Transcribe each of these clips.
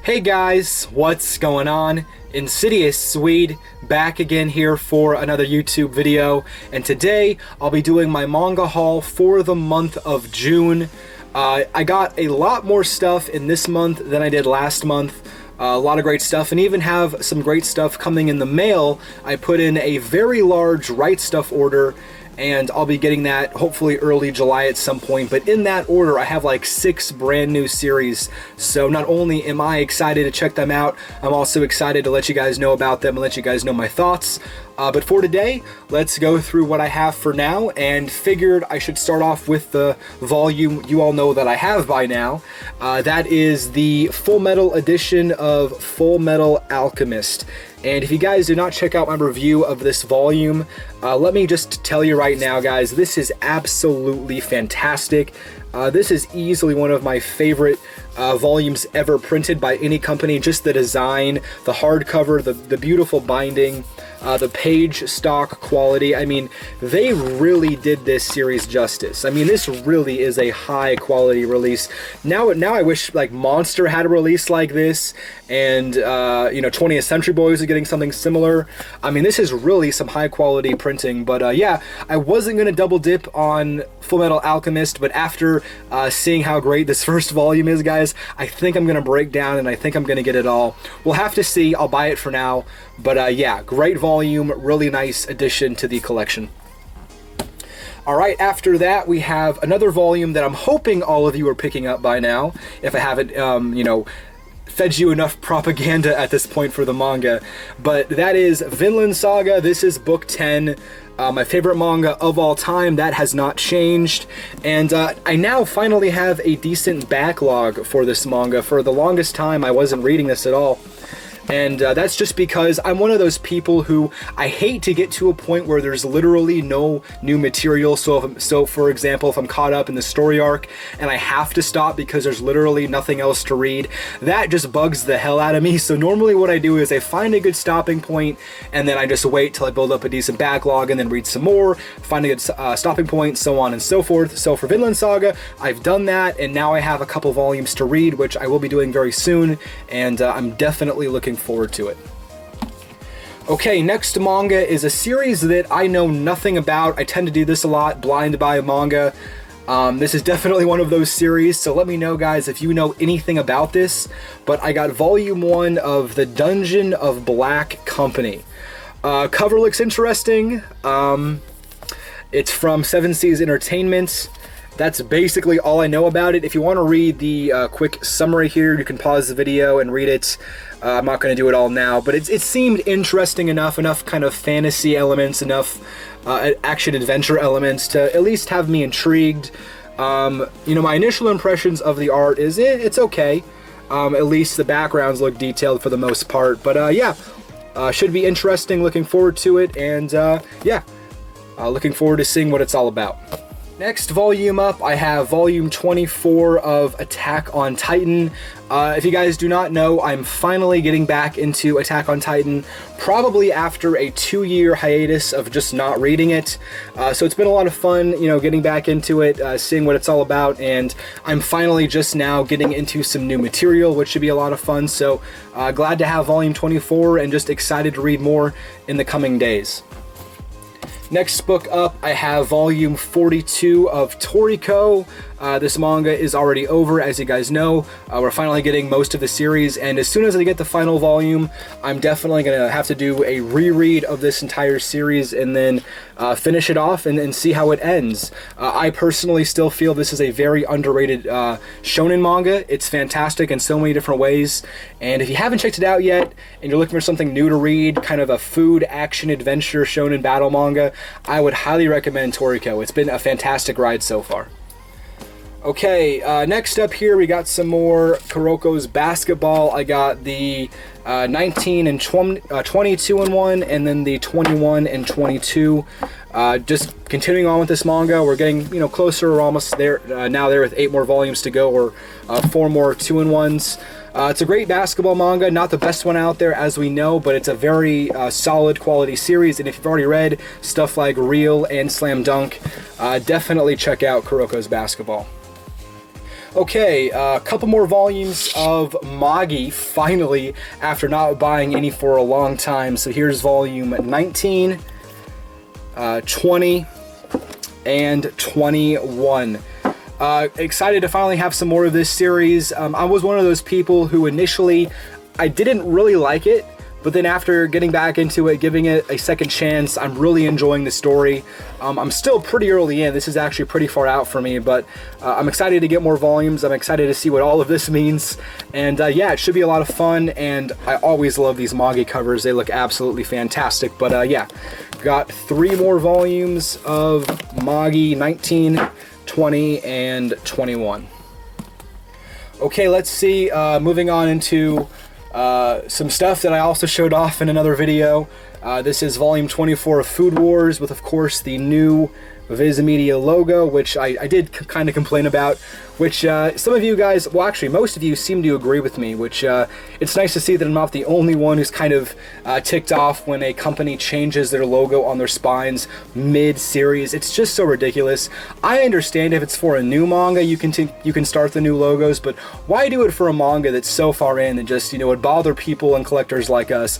Hey guys, what's going on? InsidiousSwede back again here for another YouTube video, and today I'll be doing my manga haul for the month of June. I got a lot more stuff in this month than I did last month. A lot of great stuff, and even have some great stuff coming in the mail. I put in a very large Right Stuff order, and I'll be getting that hopefully early July at some point. But in that order, I have like 6 brand new series. So not only am I excited to check them out, I'm also excited to let you guys know about them and let you guys know my thoughts. But for today, let's go through what I have for now, and figured I should start off with the volume you all know that I have by now. That is the Full Metal edition of Full Metal Alchemist. And if you guys did not check out my review of this volume, let me just tell you right now, guys, this is absolutely fantastic. This is easily one of my favorite volumes ever printed by any company. Just the design, the hardcover, the beautiful binding, the page stock quality. I mean, they really did this series justice. I mean, this really is a high quality release. Now I wish like Monster had a release like this, and you know, 20th Century Boys are getting something similar. I mean, this is really some high quality printing. But yeah, I wasn't gonna double dip on Full Metal Alchemist, but after seeing how great this first volume is, guys, I think I'm gonna break down, and I think I'm gonna get it all. We'll have to see. I'll buy it for now. But yeah, great volume, really nice addition to the collection. Alright, after that we have another volume that I'm hoping all of you are picking up by now, if I haven't, you know, fed you enough propaganda at this point for the manga. But that is Vinland Saga. This is book 10. My favorite manga of all time. That has not changed. And I now finally have a decent backlog for this manga. For the longest time, I wasn't reading this at all. And that's just because I'm one of those people who I hate to get to a point where there's literally no new material. So for example, if I'm caught up in the story arc and I have to stop because there's literally nothing else to read, that just bugs the hell out of me. So normally what I do is I find a good stopping point, and then I just wait till I build up a decent backlog and then read some more, find a good stopping point, so on and so forth. So for Vinland Saga, I've done that, and now I have a couple volumes to read, which I will be doing very soon, and I'm definitely looking forward to it. Okay, next manga is a series that I know nothing about. I tend to do this a lot, blind buy a manga. This is definitely one of those series, so let me know, guys, if you know anything about this. But I got volume 1 of The Dungeon of Black Company. Cover looks interesting. It's from Seven Seas Entertainment. That's basically all I know about it. If you want to read the quick summary here, you can pause the video and read it. I'm not going to do it all now, but it seemed interesting enough kind of fantasy elements, enough action-adventure elements to at least have me intrigued. You know, my initial impressions of the art is it's okay. At least the backgrounds look detailed for the most part. But yeah, should be interesting. Looking forward to it, and yeah, looking forward to seeing what it's all about. Next volume up, I have volume 24 of Attack on Titan. If you guys do not know, I'm finally getting back into Attack on Titan, probably after a 2-year hiatus of just not reading it. So it's been a lot of fun, you know, getting back into it, seeing what it's all about, and I'm finally just now getting into some new material, which should be a lot of fun. So glad to have volume 24, and just excited to read more in the coming days. Next book up, I have volume 42 of Toriko. This manga is already over, as you guys know. We're finally getting most of the series, and as soon as I get the final volume, I'm definitely going to have to do a reread of this entire series and then finish it off and see how it ends. I personally still feel this is a very underrated shonen manga. It's fantastic in so many different ways, and if you haven't checked it out yet and you're looking for something new to read, kind of a food, action, adventure, shonen battle manga, I would highly recommend Toriko. It's been a fantastic ride so far. Okay, next up here we got some more Kurokos Basketball. I got the 19 and 22 in one, and then the 21 and 22. Just continuing on with this manga, we're getting, you know, closer. We're almost there now. There with 8 more volumes to go, or 4 more 2-in-1s. It's a great basketball manga, not the best one out there as we know, but it's a very solid quality series, and if you've already read stuff like Real and Slam Dunk, definitely check out Kurokos Basketball. Okay, a couple more volumes of Manga, finally, after not buying any for a long time. So here's volume 19, 20, and 21. Excited to finally have some more of this series. I was one of those people who initially, I didn't really like it, but then after getting back into it, giving it a second chance, I'm really enjoying the story. I'm still pretty early in. This is actually pretty far out for me, but I'm excited to get more volumes. I'm excited to see what all of this means. And yeah, it should be a lot of fun, and I always love these Manga covers. They look absolutely fantastic. But yeah, got 3 more volumes of Manga, 19, 20, and 21. Okay, let's see, moving on into some stuff that I also showed off in another video. This is volume 24 of Food Wars, with of course the new Viz Media logo, which I did kind of complain about, which some of you guys, well actually most of you, seem to agree with me, which it's nice to see that I'm not the only one who's kind of ticked off when a company changes their logo on their spines mid-series. It's just so ridiculous. I understand if it's for a new manga, you can start the new logos, but why do it for a manga that's so far in and just, you know, would bother people and collectors like us?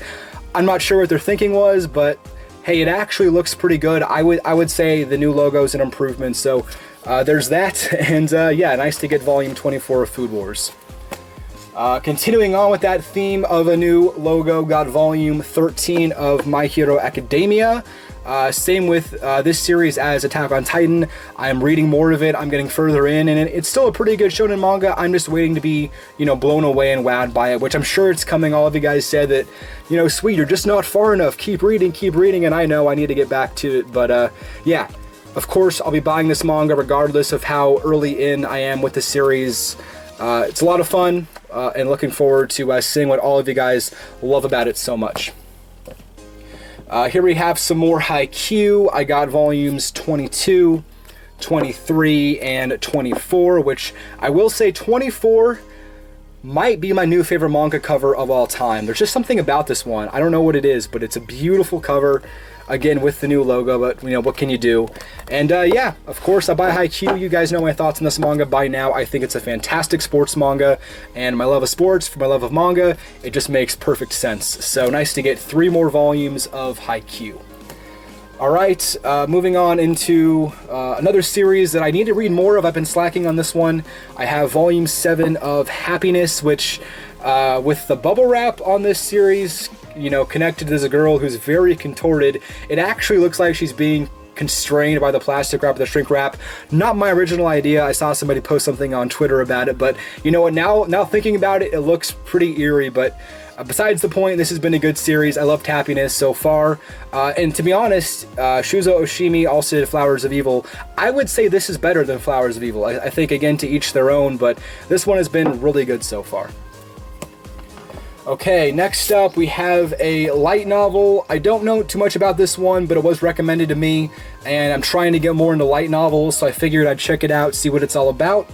I'm not sure what their thinking was, but hey, it actually looks pretty good. I would say the new logo is an improvement, so there's that. And yeah, nice to get volume 24 of Food Wars. Continuing on with that theme of a new logo, got volume 13 of My Hero Academia. Same with this series as Attack on Titan. I'm reading more of it, I'm getting further in, and it's still a pretty good shonen manga. I'm just waiting to be, you know, blown away and wowed by it, which I'm sure it's coming. All of you guys said that, you know, Swede, you're just not far enough, keep reading, and I know I need to get back to it, but yeah, of course I'll be buying this manga regardless of how early in I am with the series. It's a lot of fun, and looking forward to seeing what all of you guys love about it so much. Here we have some more Haikyuu. I got volumes 22, 23, and 24, which I will say 24 might be my new favorite manga cover of all time. There's just something about this one. I don't know what it is, but it's a beautiful cover. Again, with the new logo, but you know, what can you do? And yeah, of course, I buy Haikyuu. You guys know my thoughts on this manga by now. I think it's a fantastic sports manga, and my love of sports for my love of manga, it just makes perfect sense. So nice to get 3 more volumes of Haikyuu. All right, moving on into another series that I need to read more of. I've been slacking on this one. I have volume 7 of Happiness, which with the bubble wrap on this series, you know, connected as a girl who's very contorted, it actually looks like she's being constrained by the plastic wrap or the shrink wrap. Not my original idea. I saw somebody post something on Twitter about it, but you know what, now thinking about it, it looks pretty eerie, but besides the point, this has been a good series. I loved Happiness so far, and to be honest, Shuzo Oshimi also did Flowers of Evil. I would say this is better than Flowers of Evil. I think, again, to each their own, but this one has been really good so far. Okay, next up we have a light novel. I don't know too much about this one, but it was recommended to me, and I'm trying to get more into light novels, so I figured I'd check it out, see what it's all about.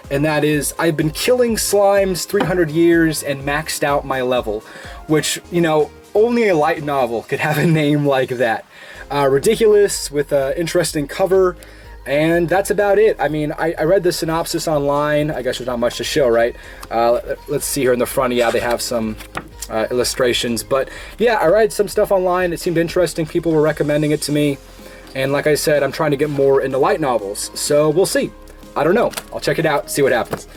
And that is, I've been killing slimes 300 years and maxed out my level, which, you know, only a light novel could have a name like that. Ridiculous, with an interesting cover. And that's about it. I mean, I read the synopsis online. I guess there's not much to show, right? Let's see here in the front. Yeah, they have some illustrations. But yeah, I read some stuff online. It seemed interesting. People were recommending it to me. And like I said, I'm trying to get more into light novels. So we'll see. I don't know. I'll check it out, see what happens.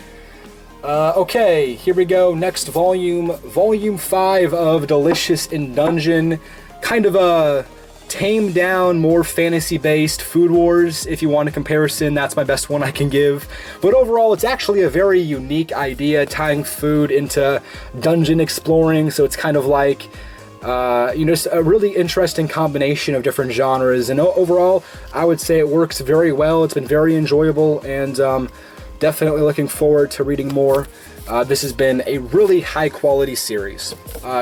Okay, here we go. Next volume. Volume 5 of Delicious in Dungeon. Kind of a tamed down, more fantasy-based Food Wars. If you want a comparison, that's my best one I can give. But overall, it's actually a very unique idea, tying food into dungeon exploring, so it's kind of like, you know, a really interesting combination of different genres, and overall, I would say it works very well. It's been very enjoyable, and definitely looking forward to reading more. This has been a really high-quality series.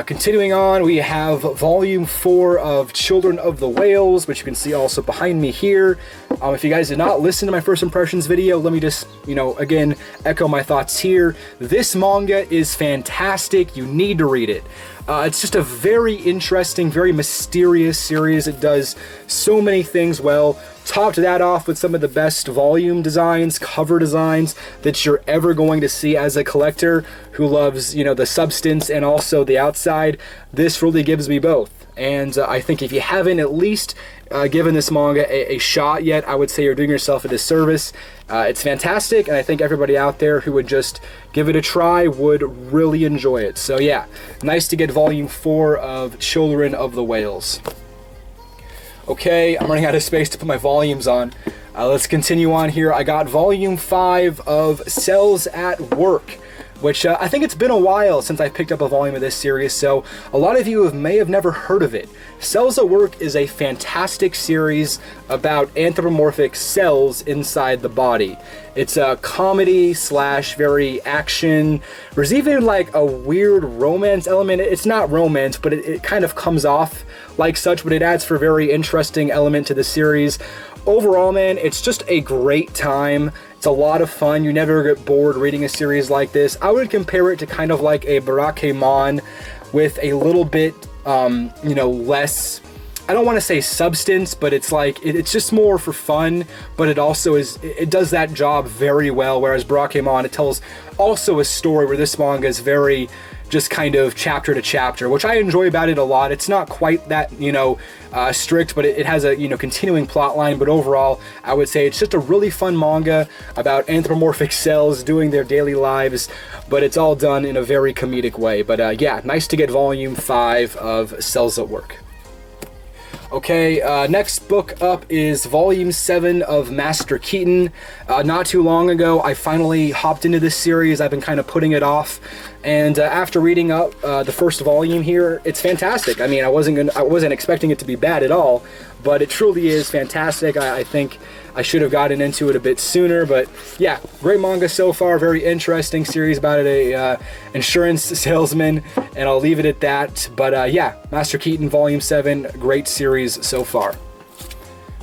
Continuing on, we have Volume 4 of Children of the Whales, which you can see also behind me here. If you guys did not listen to my first impressions video, let me just, you know, again, echo my thoughts here. This manga is fantastic. You need to read it. It's just a very interesting, very mysterious series. It does so many things well. topped that off with some of the best volume designs, cover designs that you're ever going to see as a collector who loves, you know, the substance and also the outside. This really gives me both. And I think if you haven't at least given this manga a shot yet, I would say you're doing yourself a disservice. It's fantastic, and I think everybody out there who would just give it a try would really enjoy it. So yeah, nice to get volume 4 of Children of the Whales. Okay, I'm running out of space to put my volumes on. Let's continue on here. I got volume 5 of Cells at Work, which I think it's been a while since I picked up a volume of this series, so a lot of you may have never heard of it. Cells at Work is a fantastic series about anthropomorphic cells inside the body. It's a comedy slash very action. There's even like a weird romance element. It's not romance, but it kind of comes off like such, but it adds for a very interesting element to the series. Overall, man, it's just a great time. It's a lot of fun. You never get bored reading a series like this. I would compare it to kind of like a Barakeman with a little bit, you know, less, I don't want to say substance, but it's like, it's just more for fun, but it also is, it does that job very well, whereas Barakeman, it tells also a story where this manga is very just kind of chapter to chapter, which I enjoy about it a lot. It's not quite that, you know, strict, but it has a, you know, continuing plot line. But overall, I would say it's just a really fun manga about anthropomorphic cells doing their daily lives, but it's all done in a very comedic way. But yeah, nice to get volume 5 of Cells at Work. Okay, next book up is volume 7 of Master Keaton. Not too long ago, I finally hopped into this series. I've been kind of putting it off, and after reading up the first volume here, it's fantastic. I mean, I wasn't expecting it to be bad at all, but it truly is fantastic. I think I should have gotten into it a bit sooner, but yeah, great manga so far. Very interesting series about a insurance salesman, and I'll leave it at that. But yeah, Master Keaton volume 7, great series so far.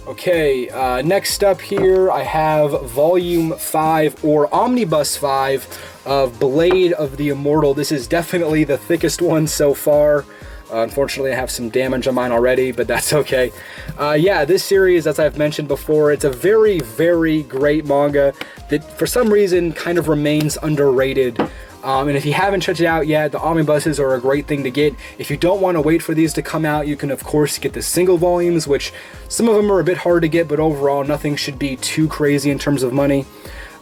Okay, next up here I have volume 5 or omnibus 5 of Blade of the Immortal. This is definitely the thickest one so far. Unfortunately, I have some damage on mine already, but that's okay. Yeah, this series, as I've mentioned before, it's a very, very great manga that for some reason kind of remains underrated. And if you haven't checked it out yet, the omnibuses are a great thing to get. If you don't want to wait for these to come out, you can of course get the single volumes, which some of them are a bit hard to get, but overall nothing should be too crazy in terms of money.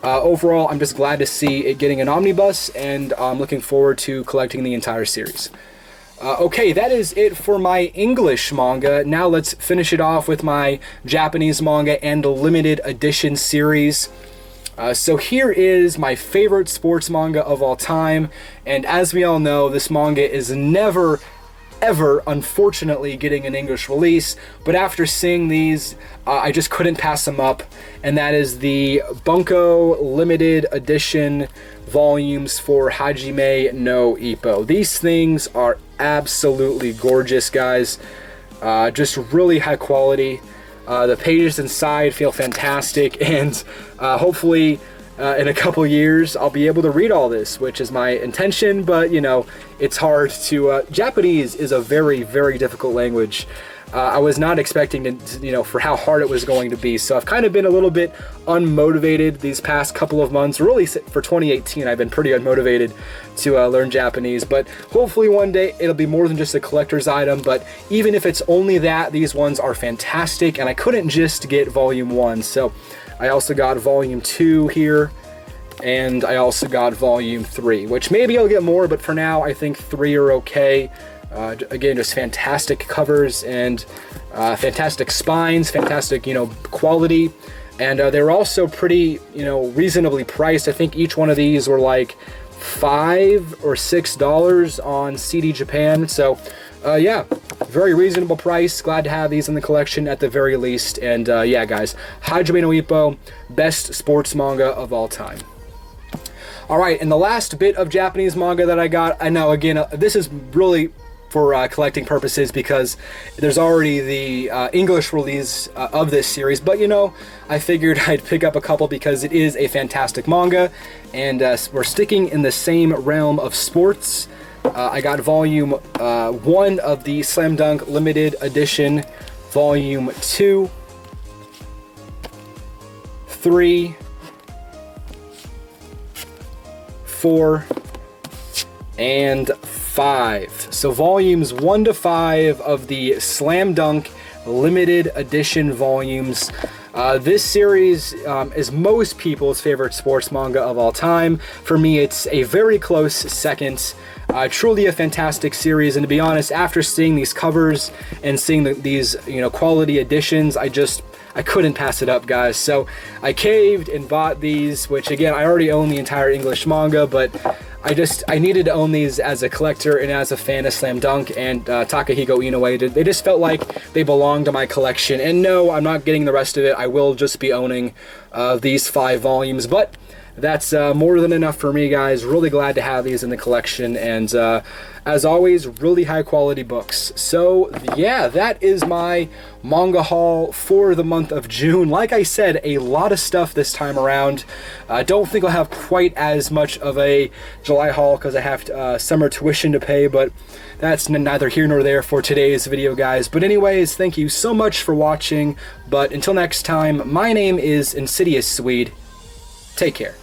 Overall, I'm just glad to see it getting an omnibus, and I'm looking forward to collecting the entire series. Okay, that is it for my English manga. Now let's finish it off with my Japanese manga and the limited edition series. So here is my favorite sports manga of all time, and as we all know, this manga is never, ever, unfortunately, getting an English release, but after seeing these, I just couldn't pass them up, and that is the Bunko limited edition volumes for Hajime no Ippo. These things are absolutely gorgeous, guys. Just really high quality. The pages inside feel fantastic, and hopefully in a couple years I'll be able to read all this, which is my intention, but you know, it's hard to, Japanese is a very, very difficult language. I was not expecting to, you know, for how hard it was going to be, so I've kind of been a little bit unmotivated these past couple of months. Really, for 2018, I've been pretty unmotivated to learn Japanese, but hopefully one day it'll be more than just a collector's item. But even if it's only that, these ones are fantastic, and I couldn't just get volume 1, so I also got volume 2 here, and I also got volume 3, which maybe I'll get more, but for now I think 3 are okay. Again, just fantastic covers and fantastic spines, fantastic, you know, quality, and they're also pretty, you know, reasonably priced. I think each one of these were like $5 or $6 on CD Japan, so yeah, very reasonable price. Glad to have these in the collection at the very least. And yeah, guys, Hajime no Ippo, best sports manga of all time. Alright, and the last bit of Japanese manga that I got, I know, again, this is really for collecting purposes because there's already the English release of this series, but you know, I figured I'd pick up a couple because it is a fantastic manga, and we're sticking in the same realm of sports. I got volume 1 of the Slam Dunk Limited Edition, volume 2. 3, 4, and 5. So volumes 1 to 5 of the Slam Dunk limited edition volumes. This series is most people's favorite sports manga of all time. For me, it's a very close second. Truly a fantastic series, and to be honest, after seeing these covers and seeing these quality editions, I couldn't pass it up, guys. So I caved and bought these, which again, I already own the entire English manga, but I needed to own these as a collector and as a fan of Slam Dunk and Takahiko Inoue. They just felt like they belonged to my collection. And no, I'm not getting the rest of it. I will just be owning these 5 volumes, but that's more than enough for me, guys. Really glad to have these in the collection, and as always, really high quality books. So yeah, that is my manga haul for the month of June. Like I said, a lot of stuff this time around. I don't think I'll have quite as much of a July haul because I have summer tuition to pay, but that's neither here nor there for today's video, guys. But anyways, thank you so much for watching, but until next time, my name is InsidiousSwede. Take care.